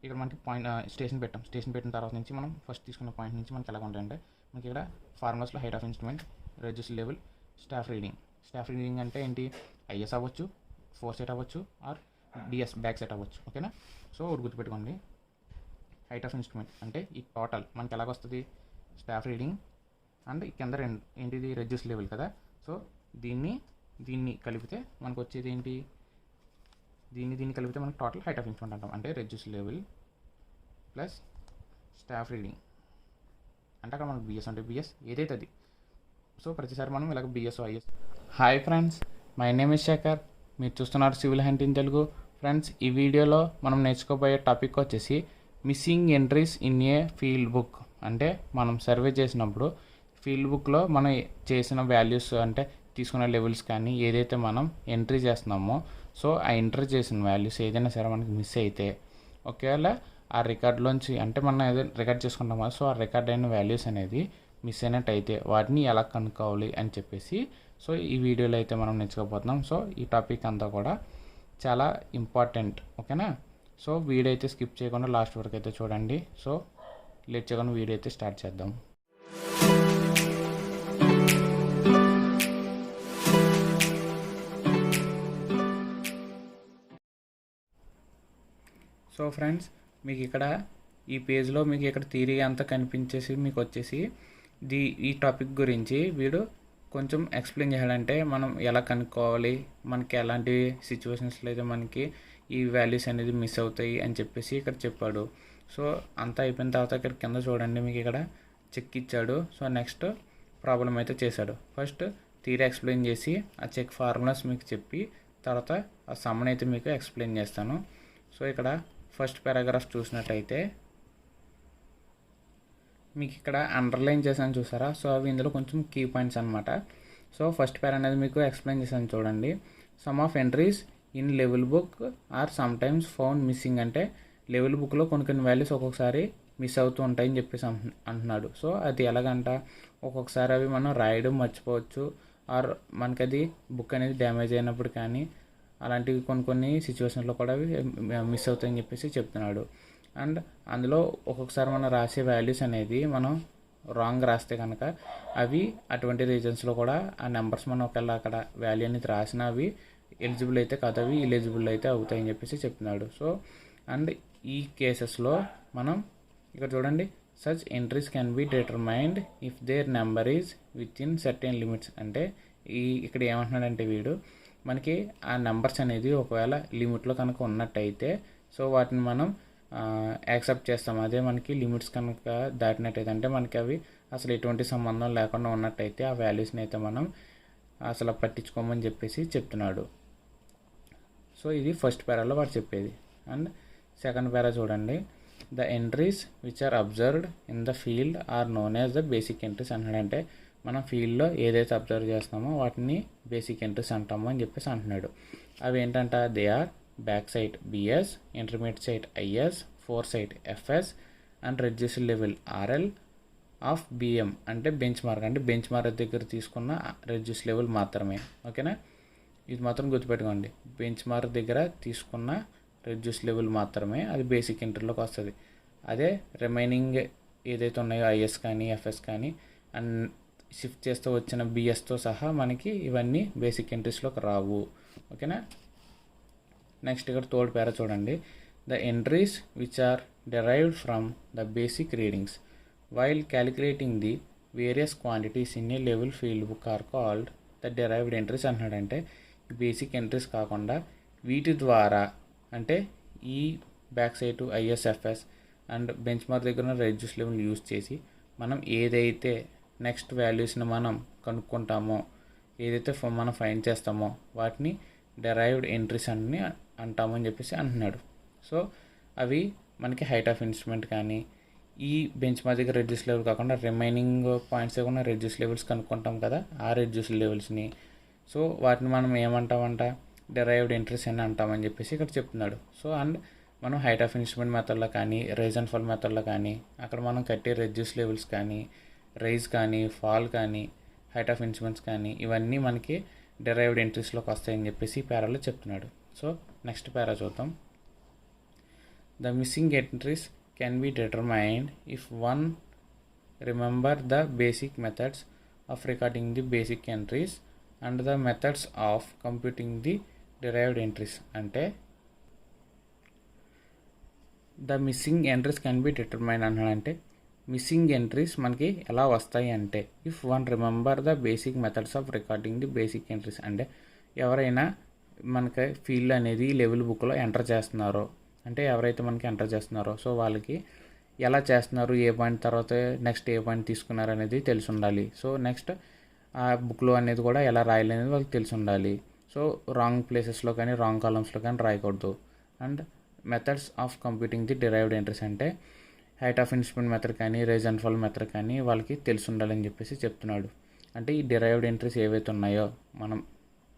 ఇక్కడ మనకి point station పెట్టాం. స్టేషన్ పెట్టిన తర్వాత నుంచి మనం ఫస్ట్ తీసుకున్న పాయింట్ నుంచి మనకి ఎలా ఉంటాయంటే మనకి ఇక్కడ ఫార్ములాస్లో height of instrument, reduce level, staff reading. Staff reading అంటే ఏంటి? ఐఎస్ అవ్వచ్చు, ఫోర్ సెట్ అవ్వచ్చు, ఆర్ బిఎస్ బ్యాక్ సెట్ అవ్వచ్చు. ఓకేనా? సో గుర్తుపెట్టుకోండి, హైట్ ఆఫ్ ఇన్స్ట్రుమెంట్ అంటే ఈ టోటల్ మనకి ఎలాగొస్తుంది? స్టాఫ్ రీడింగ్ అండ్ కింద ఏంటిది? రెడ్యూస్ లెవెల్ కదా. సో దీన్ని కలిపితే మనకు వచ్చేది ఏంటి? దీన్ని కలిపితే మనకు టోటల్ హైట్ ఆఫ్ ఇన్స్ట్రుమెంట్ అంటాం. అంటే reduce level plus staff reading అంటే అక్కడ మనకు బిఎస్ అంటే బిఎస్ ఏదైతే అది. సో ప్రతిసారి మనం ఇలాగ BS IS. Hi friends, my name is Shekhar. మీరు చూస్తున్నారు civil hunt in Telugu. Friends, ఈ వీడియోలో మనం నేర్చుకోబోయే టాపిక్ వచ్చేసి missing entries in a field book. అంటే మనం సర్వే చేసినప్పుడు ఫీల్డ్ బుక్లో మనం చేసిన వాల్యూస్ అంటే తీసుకున్న లెవెల్స్ కానీ ఏదైతే మనం ఎంట్రీ చేస్తున్నామో, సో ఆ ఎంట్రీ చేసిన వాల్యూస్ ఏదైనా సరే మనకి మిస్ అయితే, ఒకవేళ ఆ రికార్డ్లోంచి అంటే మనం ఏదైనా రికార్డ్ చేసుకుంటాం కదా, సో ఆ రికార్డ్ అయిన వాల్యూస్ అనేది మిస్ అయినట్టయితే వాటిని ఎలా కనుక్కోవాలి అని చెప్పేసి సో ఈ వీడియోలో అయితే మనం నేర్చుకోబోతున్నాం. సో ఈ టాపిక్ అంతా కూడా చాలా ఇంపార్టెంట్. ఓకేనా? సో వీడియో అయితే స్కిప్ చేయకుండా లాస్ట్ వరకు అయితే చూడండి. సో లేట్ చేయకుండా వీడియో అయితే స్టార్ట్ చేద్దాం. సో ఫ్రెండ్స్, మీకు ఇక్కడ ఈ పేజ్లో మీకు ఇక్కడ థియరీ అంతా కనిపించేసి మీకు వచ్చేసి ఈ టాపిక్ గురించి వీడు కొంచెం ఎక్స్ప్లెయిన్ చేయాలంటే మనం ఎలా కనుక్కోవాలి, మనకి ఎలాంటి సిచ్యువేషన్స్లో అయితే మనకి ఈ వాల్యూస్ అనేది మిస్ అవుతాయి అని చెప్పేసి ఇక్కడ చెప్పాడు. సో అంతా అయిపోయిన తర్వాత ఇక్కడ కింద చూడండి, మీకు ఇక్కడ చెక్ ఇచ్చాడు. సో నెక్స్ట్ ప్రాబ్లం అయితే చేశాడు. ఫస్ట్ థియరీ ఎక్స్ప్లెయిన్ చేసి ఆ చెక్ ఫార్ములాస్ మీకు చెప్పి తర్వాత ఆ సమ్మన్ అయితే మీకు ఎక్స్ప్లెయిన్ చేస్తాను. సో ఇక్కడ ఫస్ట్ పారాగ్రాఫ్ చూసినట్టయితే మీకు ఇక్కడ అండర్లైన్ చేశాను చూసారా. సో అవి ఇందులో కొంచెం కీ పాయింట్స్ అనమాట. సో ఫస్ట్ పేరా అనేది మీకు ఎక్స్ప్లెయిన్ చేశాను చూడండి. Some of entries in level book or some times found missing. అంటే లెవెల్ బుక్లో కొన్ని వాల్యూస్ ఒక్కొక్కసారి మిస్ అవుతూ ఉంటాయని చెప్పేసి అంటున్నాడు. సో అది ఎలాగంట, ఒక్కొక్కసారి అవి మనం రాయడం మర్చిపోవచ్చు, ఆర్ మనకి అది బుక్ అనేది డ్యామేజ్ అయినప్పుడు కానీ అలాంటివి కొన్ని సిచ్యువేషన్లో కూడా అవి మిస్ అవుతాయని చెప్పేసి చెప్తున్నాడు. అండ్ అందులో ఒక్కొక్కసారి మనం రాసే వాల్యూస్ అనేది మనం రాంగ్ రాస్తే కనుక అవి అటువంటి రీజన్స్లో కూడా ఆ నెంబర్స్ మనం ఒకవేళ అక్కడ వాల్యూ అనేది రాసినా అవి ఎలిజిబుల్ అయితే కాదు, అవి ఇలిజిబుల్ అయితే అవుతాయని చెప్పేసి చెప్తున్నాడు. సో అండ్ ఈ కేసెస్లో మనం ఇక్కడ చూడండి, such entries can be determined if their number is within certain limits. అంటే ఇక్కడ ఏమంటున్నాడంటే వీడు మనకి ఆ నెంబర్స్ అనేది ఒకవేళ లిమిట్లో కనుక ఉన్నట్టయితే సో వాటిని మనం యాక్సెప్ట్ చేస్తాం. అదే మనకి లిమిట్స్ కనుక దాటినట్టయితే అంటే మనకి అవి అసలు ఎటువంటి సంబంధం లేకుండా ఉన్నట్టయితే ఆ వాల్యూస్ని అయితే మనం అసలు పట్టించుకోమని చెప్పేసి చెప్తున్నాడు. సో ఇది ఫస్ట్ పేరాలో వాడు చెప్పేది. అండ్ సెకండ్ పేరా చూడండి, the entries which are observed in the field are known as the basic entries అన్నాడంటే మనం ఫీల్డ్లో ఏదైతే అబ్జర్వ్ చేస్తామో వాటిని బేసిక్ ఎంట్రీస్ అంటాము అని చెప్పేసి అంటున్నాడు. అవి ఏంటంట, they are back sight BS, intermediate sight IS, fore sight FS and reduce level RL of BM. అంటే బెంచ్ మార్క్, అంటే బెంచ్ మార్క్ దగ్గర తీసుకున్న రెడ్యూస్ లెవెల్ మాత్రమే. ఓకేనా? ఇది మాత్రం గుర్తుపెట్టుకోండి, బెంచ్ మార్క్ దగ్గర తీసుకున్న రెడ్యూస్ లెవెల్ మాత్రమే అది బేసిక్ ఎంట్రీలోకి వస్తుంది. అదే రిమైనింగ్ ఏదైతే ఉన్నాయో ఐఎస్ కానీ ఎఫ్ఎస్ కానీ అండ్ షిఫ్ట్ చేస్తూ వచ్చిన బిఎస్తో సహా మనకి ఇవన్నీ బేసిక్ ఎంట్రీస్లోకి రావు. ఓకేనా? నెక్స్ట్ ఇక్కడ థర్డ్ పేరా చూడండి, the entries which are derived from the basic readings while calculating the various quantities in a level field book are called the derived entries అంటున్నాడంటే బేసిక్ ఎంట్రీస్ కాకుండా వీటి ద్వారా అంటే ఈ back sight IS FS and bench mark దగ్గర ఉన్న reduce level use చేసి మనం ఏదైతే నెక్స్ట్ వాల్యూస్ని మనం కనుక్కుంటామో, ఏదైతే మనం ఫైండ్ చేస్తామో వాటిని డెరైవ్డ్ ఎంట్రీస్ అని అంటామని చెప్పేసి అంటున్నాడు. సో అవి మనకి హైట్ ఆఫ్ ఇన్స్ట్రుమెంట్ కానీ ఈ బెంచ్ మార్క్ దగ్గర రెడ్యూస్ లెవెల్ కాకుండా రిమైనింగ్ పాయింట్స్ ఏమన్నా రెడ్యూస్ లెవెల్స్ కనుక్కుంటాం కదా, ఆ రెడ్యూస్ లెవెల్స్ని సో వాటిని మనం ఏమంటామంట, డెరైవ్డ్ ఎంట్రీస్ అని అంటామని చెప్పేసి ఇక్కడ చెప్తున్నాడు. సో అండ్ మనం హైట్ ఆఫ్ ఇన్స్ట్రుమెంట్ మెథడ్లో కానీ రైజ్ అండ్ ఫాల్ మెథడ్లో కానీ అక్కడ మనం కట్టే రెడ్యూస్ లెవెల్స్ కానీ రైజ్ కానీ ఫాల్ కానీ హైట్ ఆఫ్ ఇన్స్ట్రుమెంట్స్ కానీ ఇవన్నీ మనకి డెరైవ్డ్ ఎంట్రీస్లోకి వస్తాయని చెప్పేసి ఈ పేరాలో చెప్తున్నాడు. సో నెక్స్ట్ పేరా చూద్దాం. The missing entries can be determined if one remember the basic methods of recording the basic entries and the methods of computing the derived entries. అంటే the missing entries can be determine అన్నాడంటే missing entries మనకి ఎలా వస్తాయి అంటే if one remember the basic methods of recording the basic entries. అంటే ఎవరైనా మనకి field అనేది లెవెల్ బుక్లో ఎంటర్ చేస్తున్నారో, అంటే ఎవరైతే మనకి ఎంటర్ చేస్తున్నారో సో వాళ్ళకి ఎలా చేస్తున్నారు, ఏ పాయింట్ తర్వాత నెక్స్ట్ ఏ పాయింట్ తీసుకున్నారు అనేది తెలిసి ఉండాలి. సో నెక్స్ట్ ఆ బుక్లో అనేది కూడా ఎలా రాయాలి అనేది వాళ్ళకి తెలిసి ఉండాలి. సో రాంగ్ ప్లేసెస్లో కానీ రాంగ్ కాలమ్స్లో కానీ రాయకూడదు. And methods of computing the derived entries అంటే హైట్ ఆఫ్ ఇన్స్ట్రుమెంట్ మెథడ్ కానీ రైజ్ అండ్ ఫాల్ మెథడ్ కానీ వాళ్ళకి తెలిసి ఉండాలని చెప్పేసి చెప్తున్నాడు. అంటే ఈ డిరైవ్డ్ ఎంట్రీస్ ఏవైతే ఉన్నాయో మనం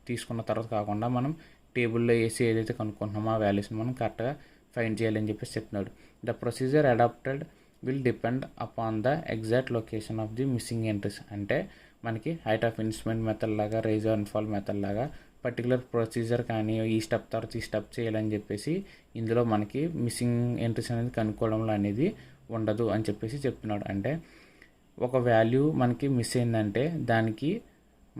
తీసుకున్న తర్వాత కాకుండా మనం టేబుల్లో వేసి ఏదైతే కనుక్కుంటున్నామో ఆ వాల్యూస్ని మనం కరెక్ట్గా ఫైండ్ చేయాలని చెప్పేసి చెప్తున్నాడు. The procedure adopted will depend upon the exact location of the missing entries. అంటే మనకి హైట్ ఆఫ్ ఇన్స్ట్రుమెంట్ మెథడ్ లాగా రైజ్ అండ్ ఫాల్ మెథడ్ లాగా పర్టికులర్ ప్రొసీజర్ కానీ ఈ స్టెప్ తర్వాత ఈ స్టెప్ చేయాలని చెప్పేసి ఇందులో మనకి మిస్సింగ్ ఎంట్రీస్ అనేది కనుక్కోవడంలో అనేది ఉండదు అని చెప్పేసి చెప్తున్నాడు. అంటే ఒక వాల్యూ మనకి మిస్ అయిందంటే దానికి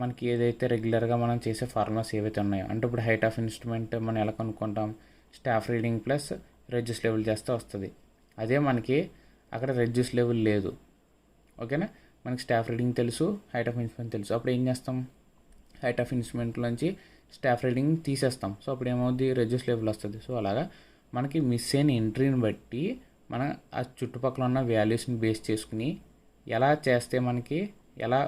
మనకి ఏదైతే రెగ్యులర్గా మనం చేసే ఫార్ములాస్ ఏవైతే ఉన్నాయో, అంటే ఇప్పుడు హైట్ ఆఫ్ ఇన్స్ట్రుమెంట్ మనం ఎలా కనుక్కుంటాం, staff reading plus reduce level చేస్తే వస్తుంది. అదే మనకి అక్కడ రెడ్యూస్ లెవెల్ లేదు, ఓకేనా. మనకి స్టాఫ్ రీడింగ్ తెలుసు, హైట్ ఆఫ్ ఇన్స్ట్రుమెంట్ తెలుసు. అప్పుడు ఏం చేస్తాం, హైట్ ఆఫ్ ఇన్స్ట్రుమెంట్లోంచి స్టాఫ్ రీడింగ్ తీసేస్తాం. సో అప్పుడు ఏమవుద్ది, రెడ్యూస్ లెవెల్ వస్తుంది. సో అలాగా మనకి మిస్ అయిన ఎంట్రీని బట్టి మనం ఆ చుట్టుపక్కల ఉన్న వాల్యూస్ని బేస్ చేసుకుని ఎలా చేస్తే మనకి ఎలా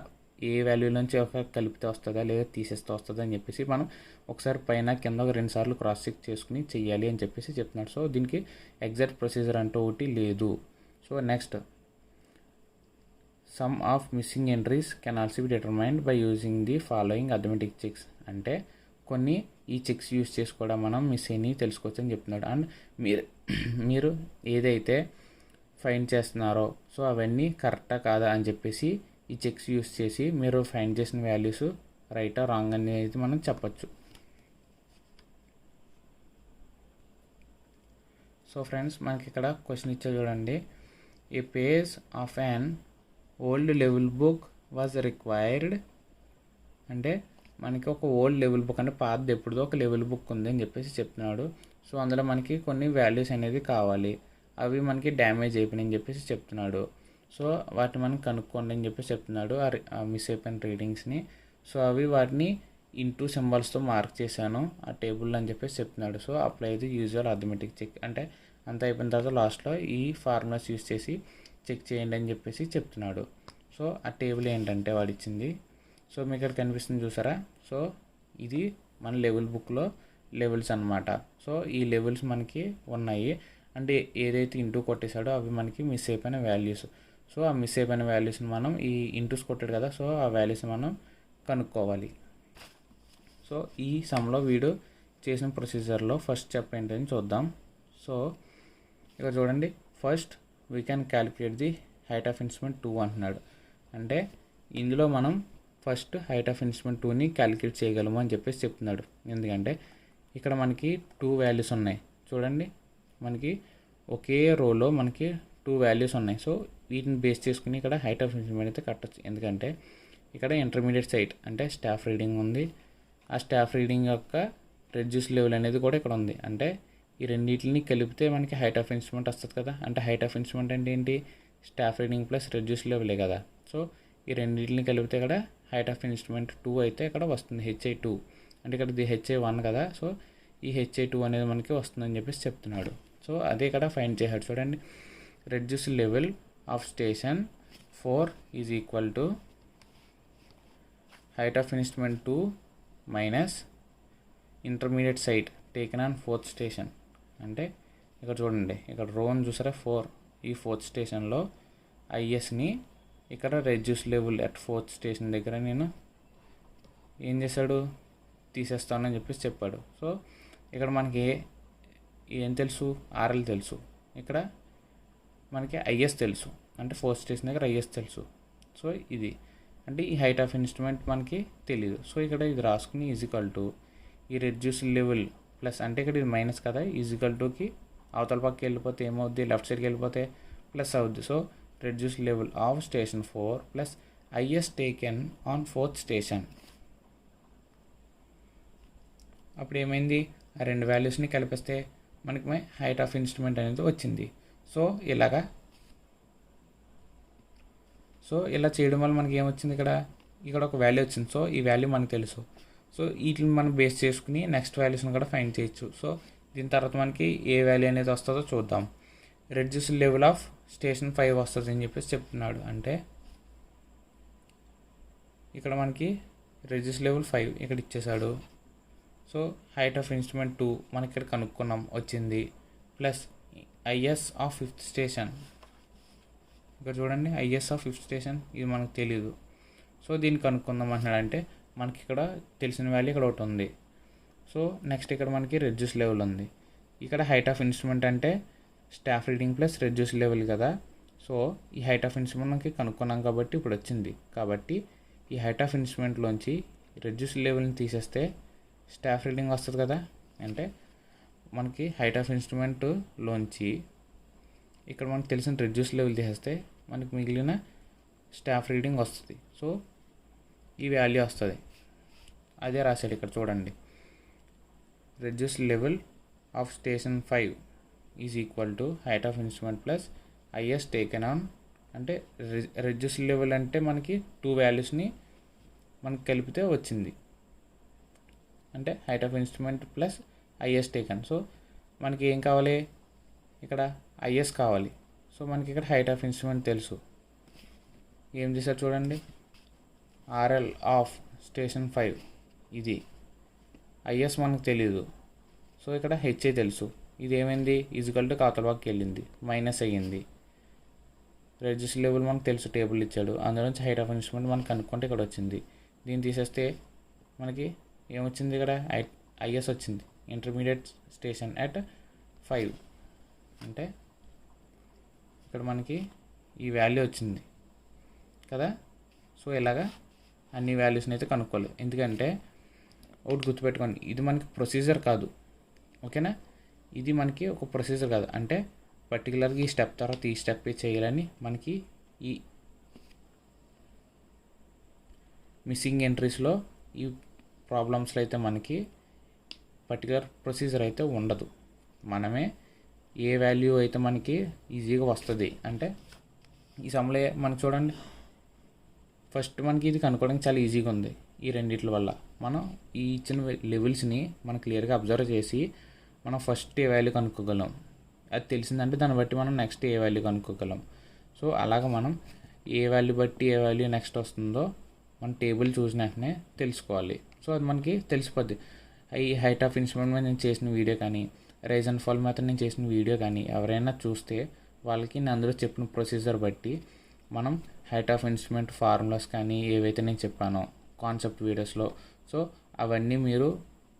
ఏ వాల్యూ నుంచి ఒక కలిపితే వస్తుందా లేదా తీసేస్తే వస్తుందా అని చెప్పేసి మనం ఒకసారి పైన కింద ఒక 2 సార్లు క్రాస్ చెక్ చేసుకుని చెయ్యాలి అని చెప్పేసి చెప్తున్నాడు. సో దీనికి ఎగ్జాక్ట్ ప్రొసీజర్ అంటూ ఒకటి లేదు. So next some of missing entries can also be determined by using the following arithmetic checks. అంటే కొన్ని ఈ చెక్స్ యూజ్ చేసి కూడా మనం మిస్ అయినవి తెలుసుకోవచ్చు అని చెప్తున్నాడు. అండ్ మీరు ఏదైతే ఫైండ్ చేస్తున్నారో సో అవన్నీ కరెక్టా కాదా అని చెప్పేసి ఈ చెక్స్ యూస్ చేసి మీరు ఫైండ్ చేసిన వాల్యూస్ రైటా రాంగ్ అనేది మనం చెప్పచ్చు. సో ఫ్రెండ్స్ మనకి ఇక్కడ క్వశ్చన్ ఇచ్చా చూడండి. A page of an old level book was required. అంటే మనకి ఒక ఓల్డ్ లెవెల్ బుక్ అంటే పాతది ఎప్పుడుదో ఒక లెవెల్ బుక్ ఉంది అని చెప్పేసి చెప్తున్నాడు. సో అందులో మనకి కొన్ని వాల్యూస్ అనేది కావాలి, అవి మనకి డ్యామేజ్ అయిపోయినాయి అని చెప్పేసి చెప్తున్నాడు. సో వాటిని మనం కనుక్కోండి అని చెప్పేసి చెప్తున్నాడు ఆ మిస్ అయిపోయిన రీడింగ్స్ని. సో అవి వాటిని ఇంటూ సింబల్స్తో మార్క్ చేశాను ఆ టేబుల్లో అని చెప్పేసి చెప్తున్నాడు. So apply the usual arithmetic check. అంటే అంతా అయిపోయిన తర్వాత లాస్ట్లో ఈ ఫార్ములాస్ యూజ్ చేసి చెక్ చేయండి అని చెప్పేసి చెప్తున్నాడు. సో ఆ టేబుల్ ఏంటంటే వాడు ఇచ్చింది. సో మీకు ఇక్కడ కనిపిస్తుంది చూసారా. సో ఇది మన లెవెల్ బుక్లో లెవెల్స్ అనమాట. సో ఈ లెవెల్స్ మనకి ఉన్నాయి. అంటే ఏదైతే ఇంటూ కొట్టేశాడో అవి మనకి మిస్ అయిపోయిన వాల్యూస్. సో ఆ మిస్ అయిపోయిన వాల్యూస్ని మనం ఈ ఇంటూస్ కొట్టాడు కదా, సో ఆ వాల్యూస్ని మనం కనుక్కోవాలి. సో ఈ సమ్లో వీడు చేసిన ప్రొసీజర్లో ఫస్ట్ స్టెప్ ఏంటని చూద్దాం. సో ఇక్కడ చూడండి, first we can calculate the height of instrument 2 అంటున్నాడు. అంటే ఇందులో మనం ఫస్ట్ హైట్ ఆఫ్ ఇన్స్ట్రుమెంట్ 2ని క్యాలిక్యులేట్ చేయగలము అని చెప్పేసి చెప్తున్నాడు. ఎందుకంటే ఇక్కడ మనకి 2 వాల్యూస్ ఉన్నాయి చూడండి. మనకి ఒకే రోలో మనకి 2 వాల్యూస్ ఉన్నాయి. సో వీటిని బేస్ చేసుకుని ఇక్కడ హైట్ ఆఫ్ ఇన్స్ట్రుమెంట్ అయితే కట్టచ్చు. ఎందుకంటే ఇక్కడ ఇంటర్మీడియట్ సైట్ అంటే స్టాఫ్ రీడింగ్ ఉంది. ఆ స్టాఫ్ రీడింగ్ యొక్క రెడ్యూస్ లెవెల్ అనేది కూడా ఇక్కడ ఉంది. అంటే ఈ రెండింటిని కలిపితే మనకి హైట్ ఆఫ్ ఇన్స్ట్రుమెంట్ వస్తుంది కదా. అంటే హైట్ ఆఫ్ ఇన్స్ట్రుమెంట్ అంటే ఏంటి, స్టాఫ్ రీడింగ్ ప్లస్ రెడ్యూస్ లెవెలే కదా. సో ఈ రెండింటిని కలిపితే ఇక్కడ హైట్ ఆఫ్ ఇన్స్ట్రుమెంట్ 2 అయితే ఇక్కడ వస్తుంది, HI2. అంటే ఇక్కడ ఇది HI1 కదా. సో ఈ HI2 అనేది మనకి వస్తుందని చెప్పేసి చెప్తున్నాడు. సో అదే ఇక్కడ ఫైండ్ చేశాడు చూడండి. Reduce level of station 4 is equal to height of instrument 2 minus intermediate sight taken on 4th station. అంటే ఇక్కడ చూడండి, ఇక్కడ రోన్ చూసారా 4, ఈ 4th స్టేషన్లో ఐఎస్ని ఇక్కడ reduce level at 4th station దగ్గర నేను ఏం చేశాడు, తీసేస్తానని చెప్పేసి చెప్పాడు. సో ఇక్కడ మనకి ఏం తెలుసు, ఆర్ఎల్ తెలుసు, ఇక్కడ మనకి ఐఎస్ తెలుసు. అంటే 4th స్టేషన్ దగ్గర ఐఎస్ తెలుసు. సో ఇది అంటే ఈ హైట్ ఆఫ్ ఇన్స్ట్రుమెంట్ మనకి తెలియదు. సో ఇక్కడ ఇది రాసుకుని ఈజికల్ టు ఈ రెడ్యూస్ లెవెల్ ప్లస్, అంటే ఇక్కడ ఇది మైనస్ కదా, ఈజికల్ టుకి అవతల పక్కకి వెళ్ళిపోతే ఏమవుద్ది, లెఫ్ట్ సైడ్కి వెళ్ళిపోతే ప్లస్ అవుద్ది. So reduce level of station 4 plus is taken on 4th station. అప్పుడు ఏమైంది, ఆ రెండు వాల్యూస్ని కలిపిస్తే మనకి హైట్ ఆఫ్ ఇన్స్ట్రుమెంట్ అనేది వచ్చింది. సో ఇలా చేయడం వల్ల మనకి ఏమొచ్చింది, ఇక్కడ ఒక వాల్యూ వచ్చింది. సో ఈ వాల్యూ మనకు తెలుసు. సో వీటిని మనం బేస్ చేసుకుని నెక్స్ట్ వాల్యూస్ని కూడా ఫైండ్ చేయొచ్చు. సో దీని తర్వాత మనకి ఏ వాల్యూ అనేది వస్తుందో చూద్దాం. రెడ్యూస్ లెవెల్ ఆఫ్ స్టేషన్ 5 వస్తుంది అని చెప్పేసి చెప్తున్నాడు. అంటే ఇక్కడ మనకి రెడ్యూస్ లెవెల్ 5 ఇక్కడ ఇచ్చేసాడు. సో హైట్ ఆఫ్ ఇన్స్ట్రుమెంట్ 2 మనకి ఇక్కడ కనుక్కున్నాం, వచ్చింది. Plus is of 5th station, ఇక్కడ చూడండి ఐఎస్ ఆఫ్ 5th స్టేషన్ ఇది మనకు తెలియదు. సో దీన్ని కనుక్కుందాం అంటున్నాడంటే మనకి ఇక్కడ తెలిసిన వాల్యూ ఇక్కడ ఒకటి ఉంది. సో నెక్స్ట్ ఇక్కడ మనకి రెడ్యూస్ లెవెల్ ఉంది. ఇక్కడ హైట్ ఆఫ్ ఇన్స్ట్రుమెంట్ అంటే staff reading plus reduce level కదా. సో ఈ హైట్ ఆఫ్ ఇన్స్ట్రుమెంట్ మనకి కనుక్కున్నాం కాబట్టి ఇప్పుడు వచ్చింది. కాబట్టి ఈ హైట్ ఆఫ్ ఇన్స్ట్రుమెంట్లోంచి రెడ్యూస్ లెవెల్ని తీసేస్తే స్టాఫ్ రీడింగ్ వస్తుంది కదా. అంటే మనకి హైట్ ఆఫ్ ఇన్స్ట్రుమెంట్లోంచి ఇక్కడ మనకు తెలిసిన రెడ్యూస్ లెవెల్ తీసేస్తే మనకి మిగిలిన స్టాఫ్ రీడింగ్ వస్తుంది. సో ఈ వాల్యూ వస్తుంది, అదే రాశాడు ఇక్కడ చూడండి. Reduce level of station 5 is equal to height of instrument plus is taken on. అంటే రెడ్యూస్ లెవెల్ అంటే మనకి 2 వాల్యూస్ని మనకి కలిపితే వచ్చింది. అంటే height of instrument plus is taken. So మనకి ఏం కావాలి, ఇక్కడ ఐఎస్ కావాలి. సో మనకి ఇక్కడ హైట్ ఆఫ్ ఇన్స్ట్రుమెంట్ తెలుసు. ఏం చేశారు చూడండి, ఆర్ఎల్ ఆఫ్ స్టేషన్ 5 ఇది, ఐఎస్ మనకు తెలీదు. సో ఇక్కడ హెచ్ఏ తెలుసు. ఇది ఏమైంది, ఈజ్వల్ టు అవతల పక్కకి వెళ్ళింది, మైనస్ అయ్యింది. రెడ్యూస్ లెవెల్ మనకు తెలుసు, టేబుల్ ఇచ్చాడు, అందులోంచి హైట్ ఆఫ్ ఇన్స్ట్రుమెంట్ మనకు కనుక్కుంటే ఇక్కడ వచ్చింది. దీన్ని తీసేస్తే మనకి ఏమొచ్చింది, ఇక్కడ ఐఎస్ వచ్చింది, ఇంటర్మీడియట్ స్టేషన్ అట్ 5. అంటే ఇక్కడ మనకి ఈ వాల్యూ వచ్చింది కదా. సో ఇలాగా అన్ని వాల్యూస్ని అయితే కనుక్కోవాలి. ఎందుకంటే ఒకటి గుర్తుపెట్టుకోండి, ఇది మనకి ప్రొసీజర్ కాదు, ఓకేనా. ఇది మనకి ఒక ప్రొసీజర్ కాదు. అంటే పర్టికులర్గా ఈ స్టెప్ తర్వాత ఈ స్టెప్ చేయాలని మనకి ఈ మిస్సింగ్ ఎంట్రీస్లో ఈ ప్రాబ్లమ్స్లో అయితే మనకి పర్టికులర్ ప్రొసీజర్ అయితే ఉండదు. మనమే ఏ వాల్యూ అయితే మనకి ఈజీగా వస్తుంది. అంటే ఈ సమ్లో మనకు చూడండి, ఫస్ట్ మనకి ఇది కనుక్కోవడానికి చాలా ఈజీగా ఉంది. ఈ రెండిట్ల వల్ల మనం ఈ ఇచ్చిన లెవెల్స్ని మనం క్లియర్గా అబ్జర్వ్ చేసి మనం ఫస్ట్ ఏ వాల్యూ కనుక్కోగలం. అది తెలిసిందంటే దాన్ని బట్టి మనం నెక్స్ట్ ఏ వాల్యూ కనుక్కోగలం. సో అలాగ మనం ఏ వాల్యూ బట్టి ఏ వాల్యూ నెక్స్ట్ వస్తుందో మన టేబుల్ చూసిన వెంటనే తెలుసుకోవాలి. సో అది మనకి తెలిసిపోద్ది. ఈ హైట్ ఆఫ్ ఇన్స్ట్రుమెంట్ మీద నేను చేసిన వీడియో కానీ, రైజ్ అండ్ ఫాల్ మెథడ్ నేను చేసిన వీడియో కానీ ఎవరైనా చూస్తే వాళ్ళకి నేను అందులో చెప్పిన ప్రొసీజర్ బట్టి మనం హైట్ ఆఫ్ ఇన్స్ట్రుమెంట్ ఫార్ములాస్ కానీ ఏవైతే నేను చెప్పానో కాన్సెప్ట్ వీడియోస్లో, సో అవన్నీ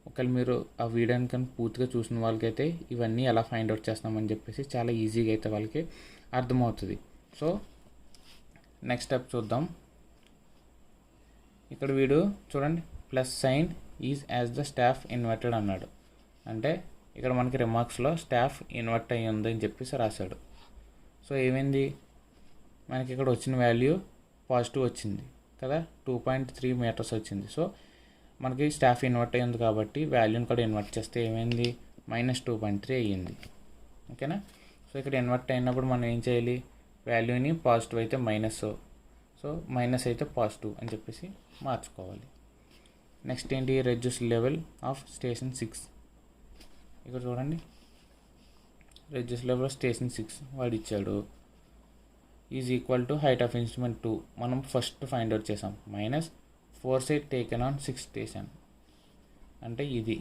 ఒకవేళ మీరు ఆ వీడియోని కానీ పూర్తిగా చూసిన వాళ్ళకైతే ఇవన్నీ ఎలా ఫైండ్ అవుట్ చేస్తామని చెప్పేసి చాలా ఈజీగా అయితే వాళ్ళకి అర్థమవుతుంది. సో నెక్స్ట్ స్టెప్ చూద్దాం. ఇక్కడ వీడు చూడండి, plus sign is as the staff inverted అన్నాడు. అంటే ఇక్కడ మనకి రిమార్క్స్లో స్టాఫ్ ఇన్వర్ట్ అయ్యి ఉంది అని చెప్పేసి రాశాడు. సో ఏమైంది, మనకి ఇక్కడ వచ్చిన వాల్యూ పాజిటివ్ వచ్చింది కదా, 2.3 మీటర్స్ వచ్చింది. సో మనకి స్టాఫ్ ఇన్వర్ట్ అయ్యింది కాబట్టి వాల్యూని కూడా ఇన్వర్ట్ చేస్తే ఏమైంది, -2.3 అయ్యింది, ఓకేనా. సో ఇక్కడ ఇన్వర్ట్ అయినప్పుడు మనం ఏం చేయాలి, వాల్యూని పాజిటివ్ అయితే మైనస్, సో మైనస్ అయితే పాజిటివ్ అని చెప్పేసి మార్చుకోవాలి. నెక్స్ట్ ఏంటి, రెడ్యూస్ లెవెల్ ఆఫ్ స్టేషన్ 6. ఇక్కడ చూడండి, రెడ్యూస్ లెవెల్ ఆఫ్ స్టేషన్ 6 వాడు ఇచ్చాడు, is equal to height of instrument 2 మనం ఫస్ట్ ఫైండ్ అవుట్ చేసాం, minus foresight taken on 6th station అంటే ఇది.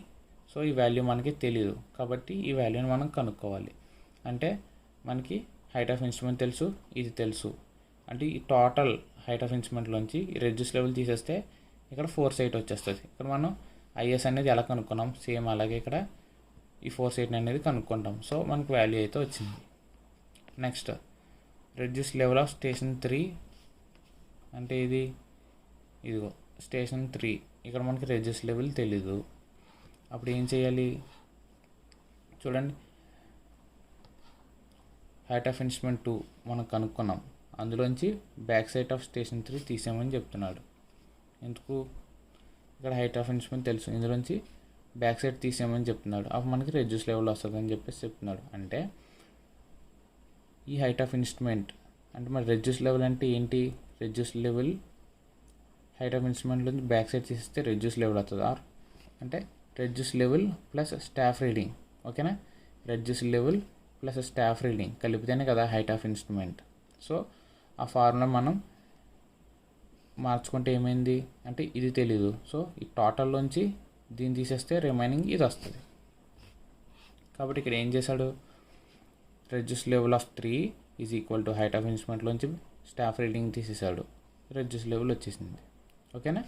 సో ఈ వాల్యూ మనకి తెలియదు కాబట్టి ఈ వాల్యూని మనం కనుక్కోవాలి. అంటే మనకి హైట్ ఆఫ్ ఇన్స్ట్రుమెంట్ తెలుసు, ఇది తెలుసు. అంటే ఈ టోటల్ హైట్ ఆఫ్ ఇన్స్ట్రుమెంట్లోంచి ఈ రెడ్యూస్ లెవెల్ తీసేస్తే ఇక్కడ ఫోర్సైట్ వచ్చేస్తుంది. ఇక్కడ మనం ఐఎస్ అనేది ఎలా కనుక్కున్నాం, సేమ్ అలాగే ఇక్కడ ఈ ఫోర్సైట్ అనేది కనుక్కుంటాం. సో మనకి వాల్యూ అయితే వచ్చింది. Next reduce level of station 3 అంటే ఇదిగో స్టేషన్ 3. ఇక్కడ మనకి రెడ్యూస్ లెవెల్ తెలీదు. అప్పుడు ఏం చేయాలి చూడండి, హైట్ ఆఫ్ ఇన్స్ట్రుమెంట్ 2 మనం కనుక్కున్నాం, అందులోంచి బ్యాక్ సైడ్ ఆఫ్ స్టేషన్ 3 తీసామని చెప్తున్నాడు. ఎందుకు? ఇక్కడ హైట్ ఆఫ్ ఇన్స్ట్రుమెంట్ తెలుసు, ఇందులోంచి బ్యాక్ సైడ్ తీసామని చెప్తున్నాడు. అప్పుడు మనకి రెడ్యూస్ లెవెల్ వస్తుందని చెప్పేసి చెప్తున్నాడు. అంటే ఈ హైట్ ఆఫ్ ఇన్స్ట్రుమెంట్ అంటే మరి రెడ్యూస్ లెవెల్ అంటే ఏంటి? రెడ్యూస్ లెవెల్ హైట్ ఆఫ్ ఇన్స్ట్రుమెంట్లోంచి బ్యాక్ సైడ్ తీస్తే రెడ్యూస్ లెవెల్ అవుతుంది. ఆర్ అంటే reduce level plus staff reading. ఓకేనా? Reduce level plus staff reading కలిపితేనే కదా హైట్ ఆఫ్ ఇన్స్ట్రుమెంట్. సో ఆ ఫార్ములా మనం మార్చుకుంటే ఏమైంది అంటే ఇది తెలీదు. సో ఈ టోటల్లోంచి దీన్ని తీసేస్తే రిమైనింగ్ ఇది వస్తుంది. కాబట్టి ఇక్కడ ఏం చేశాడు? Reduce level of 3 is equal to height of ఇన్స్ట్రుమెంట్లోంచి స్టాఫ్ రీడింగ్ తీసేసాడు, రెడ్యూస్ లెవెల్ వచ్చేసింది. ఓకేనా?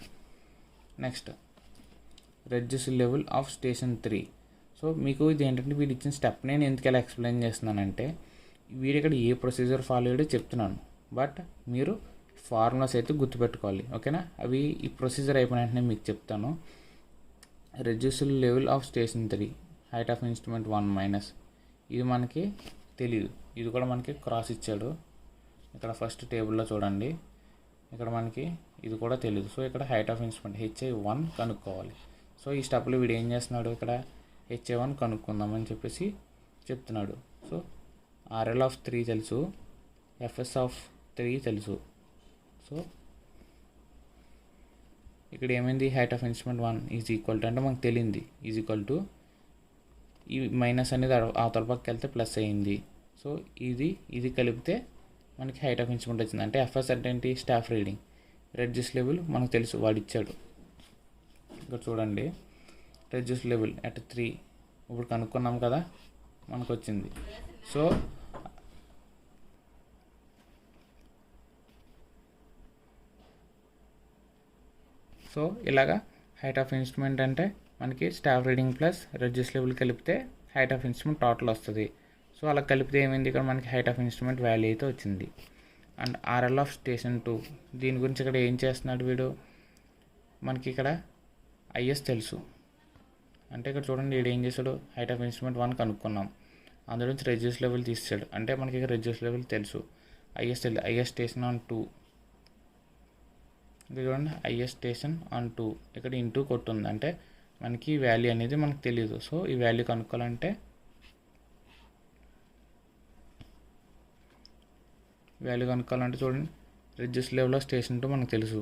Next reduce level of station 3. So మీకు ఇది ఏంటంటే వీడు ఇచ్చిన స్టెప్ నేను ఎందుకు ఎలా ఎక్స్ప్లెయిన్ చేస్తున్నానంటే వీడు ఇక్కడ ఏ ప్రొసీజర్ ఫాలో అయ్యాడో చెప్తున్నాను, బట్ మీరు ఫార్ములాస్ అయితే గుర్తుపెట్టుకోవాలి. ఓకేనా? అవి ఈ ప్రొసీజర్ అయిపోయిన వెంటనే మీకు చెప్తాను. Reduce level of station 3 height of instrument 1 minus, ఇది మనకి తెలీదు, ఇది కూడా మనకి క్రాస్ ఇచ్చాడు. ఇక్కడ ఫస్ట్ టేబుల్లో చూడండి, ఇక్కడ మనకి ఇది కూడా తెలియదు. సో ఇక్కడ హైట్ ఆఫ్ ఇన్స్ట్రుమెంట్ HI1 కనుక్కోవాలి. సో ఈ స్టెప్లో వీడు ఏం చేస్తున్నాడు? ఇక్కడ HI1 కనుక్కుందామని చెప్పేసి చెప్తున్నాడు. సో RL ఆఫ్ 3 తెలుసు, FS ఆఫ్ 3 తెలుసు. సో ఇక్కడ ఏమైంది? Height of instrument 1 is equal to అంటే మనకు తెలియంది ఈజ్ ఈక్వల్ టు ఈ మైనస్ అనేది అవతల పక్కకి వెళ్తే ప్లస్ అయ్యింది. సో ఇది కలిపితే మనకి హైట్ ఆఫ్ ఇన్స్ట్రుమెంట్ వచ్చింది. అంటే FS అంటే ఏంటి? Staff reading. రెడ్యూస్ లెవెల్ మనకు తెలుసు, వాడు ఇచ్చాడు. ఇక్కడ చూడండి, రెడ్యూస్ లెవెల్ అట్ 3 ఇప్పుడు కనుక్కున్నాం కదా, మనకు వచ్చింది. సో ఇలాగా హైట్ ఆఫ్ ఇన్స్ట్రుమెంట్ అంటే మనకి staff reading plus reduce level కలిపితే హైట్ ఆఫ్ ఇన్స్ట్రుమెంట్ టోటల్ వస్తుంది. సో అలా కలిపితే ఏమైంది? ఇక్కడ మనకి హైట్ ఆఫ్ ఇన్స్ట్రుమెంట్ వాల్యూ అయితే వచ్చింది. అండ్ RL ఆఫ్ స్టేషన్ 2 దీని గురించి ఇక్కడ ఏం చేస్తున్నాడు వీడు? మనకి ఇక్కడ IS తెలుసు, అంటే ఇక్కడ చూడండి వీడు ఏం చేశాడు? హైట్ ఆఫ్ ఇన్స్ట్రుమెంట్ 1 కనుక్కున్నాం, అందులో నుంచి రెడ్యూస్ లెవెల్ తీసాడు. అంటే మనకి ఇక్కడ రెడ్యూస్ లెవెల్ తెలుసు, IS తెలుసు. IS స్టేషన్ ఆన్ 2, ఇక్కడ చూడండి IS స్టేషన్ ఆన్ 2, ఇక్కడ ఇంటూ కొట్టుంది, అంటే మనకి వాల్యూ అనేది మనకు తెలియదు. సో ఈ వాల్యూ కనుక్కోవాలంటే చూడండి రెడ్యూస్ లెవెల్ ఆఫ్ స్టేషన్ 2 మనకు తెలుసు,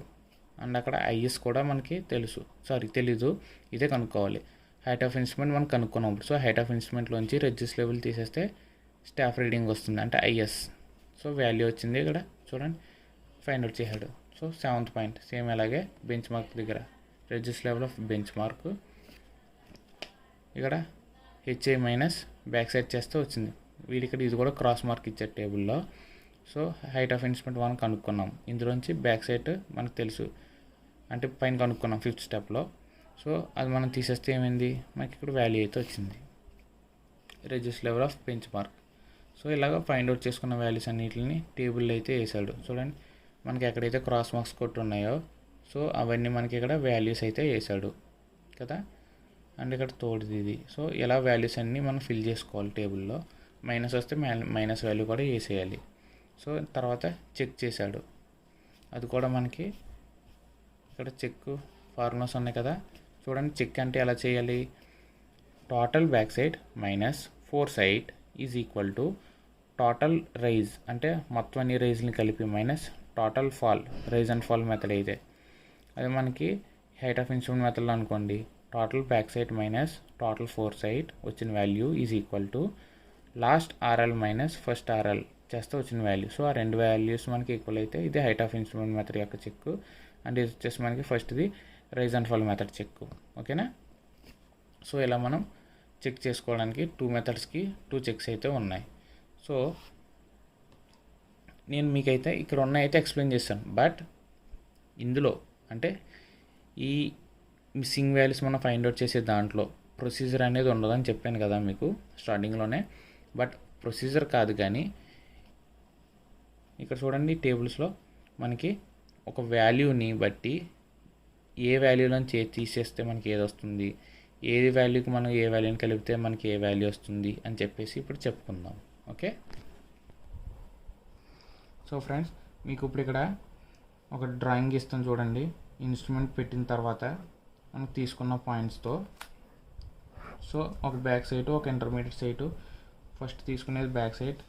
అండ్ అక్కడ IS కూడా మనకి తెలుసు, తెలీదు, ఇదే కనుక్కోవాలి. హైట్ ఆఫ్ ఇన్స్ట్రుమెంట్ మనం కనుక్కున్నాం. సో హైట్ ఆఫ్ ఇన్స్ట్రుమెంట్లోంచి రెడ్యూస్ లెవెల్ తీసేస్తే స్టాఫ్ రీడింగ్ వస్తుంది, అంటే IS. సో వాల్యూ వచ్చింది, ఇక్కడ చూడండి ఫైండ్ అవుట్ చేశాడు. సో 7th పాయింట్ సేమ్ అలాగే బెంచ్ మార్క్ దగ్గర reduce level of bench mark, ఇక్కడ HI మైనస్ బ్యాక్ సైడ్ చేస్తే వచ్చింది. ఇక్కడ ఇది కూడా క్రాస్ మార్క్ ఇచ్చారు టేబుల్లో. సో హైట్ ఆఫ్ ఇన్స్ట్రుమెంట్ 1 కనుక్కున్నాం, ఇందులోంచి బ్యాక్ సైడ్ మనకు తెలుసు, అంటే పైన కనుక్కున్నాం 5th స్టెప్లో. సో అది మనం తీసేస్తే ఏమైంది? మనకి ఇక్కడ వాల్యూ అయితే వచ్చింది, reduce level of bench mark. So ఇలాగ ఫైండ్ అవుట్ చేసుకున్న వాల్యూస్ అన్నిటిని టేబుల్లో అయితే వేసాడు. చూడండి మనకి ఎక్కడైతే క్రాస్ మార్క్స్ కొట్టి ఉన్నాయో సో అవన్నీ మనకి ఇక్కడ వాల్యూస్ అయితే వేసాడు కదా, అండ్ ఇక్కడ తోడుది ఇది. సో ఇలా వాల్యూస్ అన్నీ మనం ఫిల్ చేసుకోవాలి టేబుల్లో. మైనస్ వస్తే మైనస్ వాల్యూ కూడా వేసేయాలి. సో తర్వాత చెక్ చేశాడు, అది కూడా మనకి ఇక్కడ చెక్ ఫార్ములాస్ ఉన్నాయి కదా. చూడండి చెక్ అంటే ఎలా చేయాలి? Total back side minus fore side is equal to total rise, అంటే మొత్తం అన్ని రైజ్ని కలిపి minus total fall, rise and fall method అయితే. అది మనకి హైట్ ఆఫ్ ఇన్స్ట్రుమెంట్ మెథడ్లో అనుకోండి, total back side minus total fore side వచ్చిన value is equal to last RL minus first RL చేస్తే వచ్చిన వాల్యూ. సో ఆ రెండు వాల్యూస్ మనకి ఈక్వల్ అయితే ఇది హైట్ ఆఫ్ ఇన్స్ట్రుమెంట్ మెథడ్ యొక్క చెక్, అండ్ ఇది వచ్చేసి మనకి ఫస్ట్ది rise and fall method check. ఓకేనా? సో ఇలా మనం చెక్ చేసుకోవడానికి 2 మెథడ్స్కి 2 చెక్స్ అయితే ఉన్నాయి. సో నేను మీకైతే ఇక్కడ ఉన్నాయైతే ఎక్స్ప్లెయిన్ చేస్తాను, బట్ ఇందులో అంటే ఈ మిస్సింగ్ వాల్యూస్ మనం ఫైండ్ అవుట్ చేసే దాంట్లో ప్రొసీజర్ అనేది ఉండదని చెప్పాను కదా మీకు స్టార్టింగ్లోనే. బట్ ప్రొసీజర్ కాదు, కానీ ఇక్కడ చూడండి టేబుల్స్లో మనకి ఒక వాల్యూని బట్టి ఏ వాల్యూలోంచి తీసేస్తే మనకి ఏది వస్తుంది, ఏది వాల్యూకి మనం ఏ వాల్యూని కలిపితే మనకి ఏ వాల్యూ వస్తుంది అని చెప్పేసి ఇప్పుడు చెప్పుకుందాం. ఓకే. సో ఫ్రెండ్స్ మీకు ఇప్పుడు ఇక్కడ ఒక డ్రాయింగ్ ఇస్తాను చూడండి. ఇన్స్ట్రుమెంట్ పెట్టిన తర్వాత మనకు తీసుకున్న పాయింట్స్తో. సో ఒక బ్యాక్ సైడ్, ఒక ఇంటర్మీడియట్ సైడ్. ఫస్ట్ తీసుకునేది బ్యాక్ సైడ్,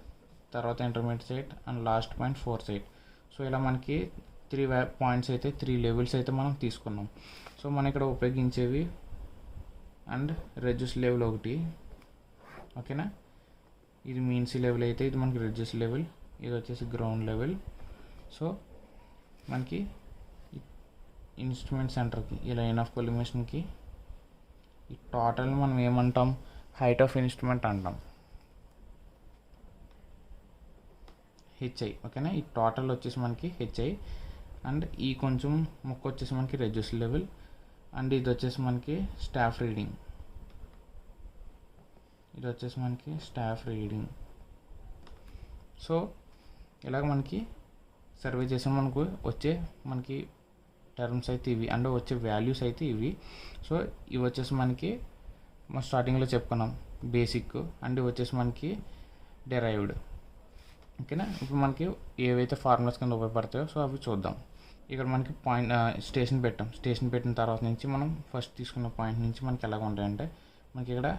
తర్వాత intermediate side and last point 4 side. So ఇలా మనకి 3 పాయింట్స్ అయితే 3 లెవెల్స్ అయితే మనం తీసుకున్నాం. సో మనం ఇక్కడ ఉపయోగించేవి అండ్ రెడ్యూస్ లెవెల్ ఒకటి, ఓకేనా. ఇది మీన్స్ లెవెల్ అయితే ఇది మనకి రెడ్యూస్ లెవెల్, ఇది వచ్చేసి గ్రౌండ్ లెవెల్. సో మనకి ఇన్స్ట్రుమెంట్ సెంటర్కి ఈ లైన్ ఆఫ్ కొలిమేషన్కి ఈ టోటల్ మనం ఏమంటాం, హైట్ ఆఫ్ ఇన్స్ట్రుమెంట్ అంటాం, హెచ్ఐ, ఓకేనా. ఈ టోటల్ వచ్చేసి మనకి హెచ్ఐ అండ్ ఈ కొంచెం ముక్క వచ్చేసి మనకి రెడ్యూస్ లెవెల్ అండ్ ఇది వచ్చేసి మనకి స్టాఫ్ రీడింగ్, ఇది వచ్చేసి మనకి స్టాఫ్ రీడింగ్. సో ఇలాగ మనకి సర్వే చేసే మనకు వచ్చే మనకి టర్మ్స్ అయితే ఇవి అండ్ వచ్చే వాల్యూస్ అయితే ఇవి. సో ఇవి వచ్చేసి మనకి మనం స్టార్టింగ్లో చెప్పుకున్నాం బేసిక్ అండ్ ఇవి వచ్చేసి మనకి డెరైవ్డ్, ఓకేనా. ఇప్పుడు మనకి ఏవైతే ఫార్ములాస్ కింద ఉపయోగపడతాయో సో అవి చూద్దాం. ఇక్కడ మనకి పాయింట్ స్టేషన్ పెట్టాం. స్టేషన్ పెట్టిన తర్వాత నుంచి మనం ఫస్ట్ తీసుకున్న పాయింట్ నుంచి మనకి ఎలాగ ఉంటాయంటే మనకి ఇక్కడ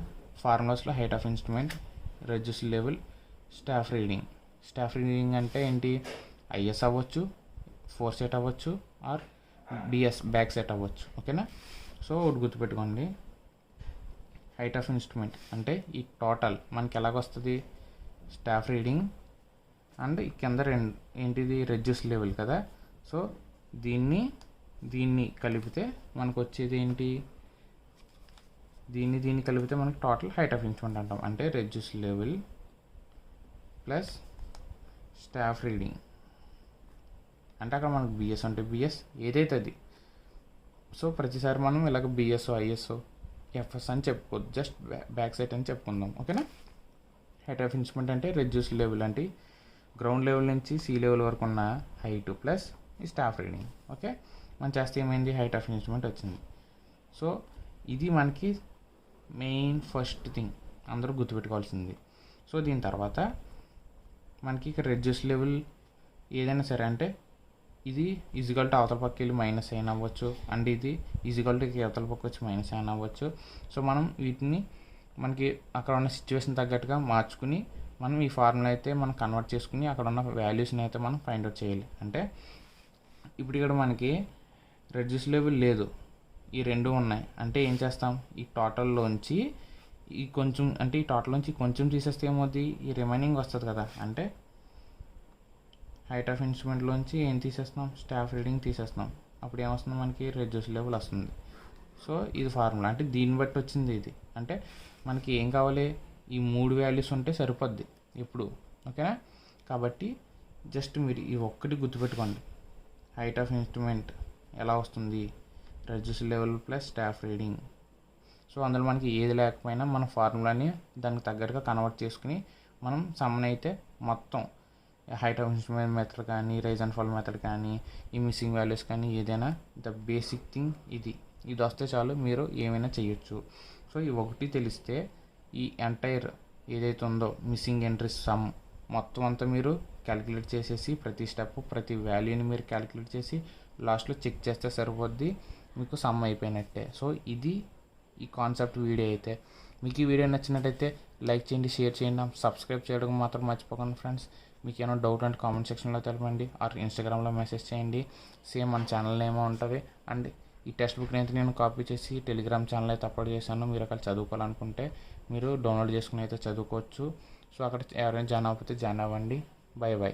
ఫార్ములాస్లో height of instrument, reduce level, staff reading. Staff reading అంటే ఏంటి, ఐఎస్ అవ్వచ్చు, 4 సెట్ అవ్వచ్చు ఆర్ బిఎస్ బ్యాక్ సెట్ అవ్వచ్చు, ఓకేనా. సో ఒకటి గుర్తుపెట్టుకోండి, హైట్ ఆఫ్ ఇన్స్ట్రుమెంట్ అంటే ఈ టోటల్ మనకి ఎలాగొస్తుంది, స్టాఫ్ రీడింగ్ అండ్ ఈ కింద ఏంటిది రెడ్యూస్ లెవెల్ కదా. సో దీన్ని కలిపితే మనకు వచ్చేది ఏంటి, దీన్ని కలిపితే మనకి టోటల్ హైట్ ఆఫ్ ఇన్స్ట్రుమెంట్ అంటాం. అంటే reduce level plus staff reading అంటే అక్కడ మనకు బిఎస్ అంటే బిఎస్ ఏదైతే అది. సో ప్రతిసారి మనం ఇలాగ బిఎస్ఓ ఐఎస్ఓ ఎఫ్ఎస్ అని చెప్పుకోవద్దు, జస్ట్ బ్యాక్ సైడ్ అని చెప్పుకుందాం, ఓకేనా. హైట్ ఆఫ్ ఇన్స్ట్రుమెంట్ అంటే రెడ్యూస్ లెవెల్ అంటే గ్రౌండ్ లెవెల్ నుంచి సీ లెవెల్ వరకు ఉన్న హైట్ ప్లస్ ఈ స్టాఫ్ రీడింగ్, ఓకే. మనం చేస్తే ఏమైంది, హైట్ ఆఫ్ ఇన్స్ట్రుమెంట్ వచ్చింది. సో ఇది మనకి మెయిన్ ఫస్ట్ థింగ్ అందరూ గుర్తుపెట్టుకోవాల్సింది. సో దీని తర్వాత మనకి ఇక్కడ రెడ్యూస్ లెవెల్ ఏదైనా సరే అంటే ఇది ఈజికల్ టు అవతల పక్క వెళ్ళి మైనస్ అయినా అవ్వచ్చు అండ్ ఇది ఈజికల్ టు అవతల పక్క వచ్చి మైనస్ అయినా అవ్వచ్చు. సో మనం వీటిని మనకి అక్కడ ఉన్న సిచ్యువేషన్ తగ్గట్టుగా మార్చుకుని మనం ఈ ఫార్ములా అయితే మనం కన్వర్ట్ చేసుకుని అక్కడ ఉన్న వాల్యూస్ని అయితే మనం ఫైండ్ అవుట్ చేయాలి. అంటే ఇప్పుడు ఇక్కడ మనకి రెడ్యూస్ లెవెల్ లేదు, ఈ రెండు ఉన్నాయి. అంటే ఏం చేస్తాం, ఈ టోటల్లోంచి ఈ కొంచెం అంటే ఈ టోటల్లోంచి కొంచెం తీసేస్తే ఏమవుతుంది, ఈ రిమైనింగ్ వస్తుంది కదా. అంటే హైట్ ఆఫ్ ఇన్స్ట్రుమెంట్లోంచి ఏం తీసేస్తున్నాం, స్టాఫ్ రీడింగ్ తీసేస్తున్నాం. అప్పుడు ఏమొస్తుంది, మనకి రెడ్యూస్ లెవెల్ వస్తుంది. సో ఇది ఫార్ములా, అంటే దీన్ని బట్టి వచ్చింది ఇది. అంటే మనకి ఏం కావాలి, ఈ 3 వాల్యూస్ ఉంటే సరిపోద్ది ఇప్పుడు, ఓకేనా. కాబట్టి జస్ట్ మీరు ఈ ఒక్కటి గుర్తుపెట్టుకోండి, హైట్ ఆఫ్ ఇన్స్ట్రుమెంట్ ఎలా వస్తుంది, reduce level plus staff reading. So అందులో మనకి ఏది లేకపోయినా మన ఫార్ములాని దానికి తగ్గట్టుగా కన్వర్ట్ చేసుకుని మనం సమ్మన్ అయితే మొత్తం హైట్ ఆఫ్ ఇన్స్ట్రుమెంట్ మెథడ్ కానీ రైజ్ అండ్ ఫాల్ మెథడ్ కానీ ఈ మిస్సింగ్ వాల్యూస్ కానీ ఏదైనా ద బేసిక్ థింగ్ ఇది వస్తే చాలు, మీరు ఏమైనా చేయొచ్చు. సో ఈ ఒకటి తెలిస్తే ఈ ఎంటైర్ ఏదైతే ఉందో మిస్సింగ్ ఎంట్రీస్ సమ్ మొత్తం అంతా మీరు క్యాలిక్యులేట్ చేసేసి ప్రతి స్టెప్ ప్రతి వాల్యూని మీరు క్యాలిక్యులేట్ చేసి లాస్ట్లో చెక్ చేస్తే సరిపోద్ది, మీకు సమ్ అయిపోయినట్టే. సో ఇది ఈ కాన్సెప్ట్ వీడియో అయితే. మీకు ఈ వీడియో నచ్చినట్టయితే లైక్ చేయండి, షేర్ చేయండి, సబ్స్క్రైబ్ చేయడం మాత్రం మర్చిపోకండి ఫ్రెండ్స్. మీకు ఏమైనా డౌట్ అంటే కామెంట్ సెక్షన్లో తెలపండి ఆర్ ఇన్స్టాగ్రామ్లో మెసేజ్ చేయండి. సేమ్ మన ఛానల్ ఏమో ఉంటుంది. అండ్ ఈ టెక్స్ట్ బుక్ని అయితే నేను కాపీ చేసి టెలిగ్రామ్ ఛానల్ అయితే అప్లోడ్ చేశాను. మీరు అక్కడ చదువుకోవాలనుకుంటే మీరు డౌన్లోడ్ చేసుకుని అయితే చదువుకోవచ్చు. సో అక్కడ ఎవరైనా జాయిన్ అవ్వకపోతే జాయిన్ అవ్వండి. By by.